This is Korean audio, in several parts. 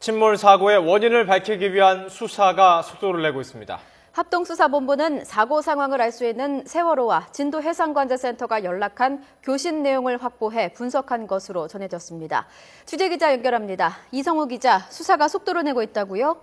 침몰 사고의 원인을 밝히기 위한 수사가 속도를 내고 있습니다. 합동수사본부는 사고 상황을 알 수 있는 세월호와 진도해상관제센터가 연락한 교신 내용을 확보해 분석한 것으로 전해졌습니다. 취재기자 연결합니다. 이성우 기자, 수사가 속도를 내고 있다고요?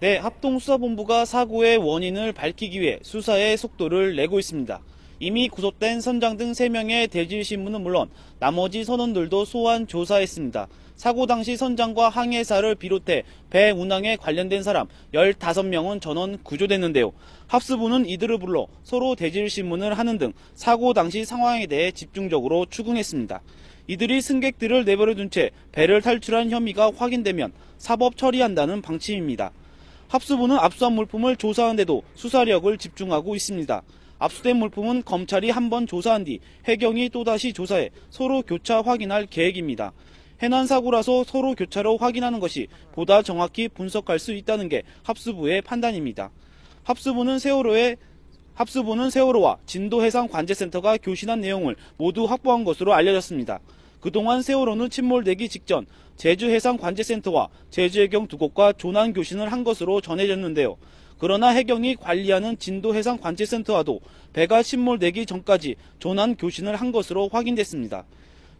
네, 합동수사본부가 사고의 원인을 밝히기 위해 수사의 속도를 내고 있습니다. 이미 구속된 선장 등 3명의 대질신문은 물론 나머지 선원들도 소환 조사했습니다. 사고 당시 선장과 항해사를 비롯해 배 운항에 관련된 사람 15명은 전원 구조됐는데요. 합수부는 이들을 불러 서로 대질신문을 하는 등 사고 당시 상황에 대해 집중적으로 추궁했습니다. 이들이 승객들을 내버려둔 채 배를 탈출한 혐의가 확인되면 사법 처리한다는 방침입니다. 합수부는 압수한 물품을 조사하는데도 수사력을 집중하고 있습니다. 압수된 물품은 검찰이 한번 조사한 뒤 해경이 또다시 조사해 서로 교차 확인할 계획입니다. 해난 사고라서 서로 교차로 확인하는 것이 보다 정확히 분석할 수 있다는 게 합수부의 판단입니다. 합수부는 세월호와 진도해상관제센터가 교신한 내용을 모두 확보한 것으로 알려졌습니다. 그동안 세월호는 침몰되기 직전 제주해상관제센터와 제주해경 두 곳과 조난 교신을 한 것으로 전해졌는데요. 그러나 해경이 관리하는 진도해상관제센터와도 배가 침몰되기 전까지 조난 교신을 한 것으로 확인됐습니다.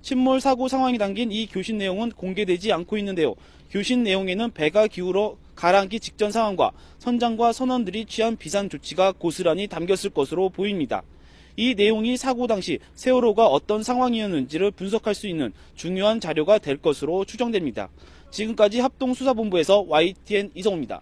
침몰 사고 상황이 담긴 이 교신 내용은 공개되지 않고 있는데요. 교신 내용에는 배가 기울어 가라앉기 직전 상황과 선장과 선원들이 취한 비상 조치가 고스란히 담겼을 것으로 보입니다. 이 내용이 사고 당시 세월호가 어떤 상황이었는지를 분석할 수 있는 중요한 자료가 될 것으로 추정됩니다. 지금까지 합동수사본부에서 YTN 이성우입니다.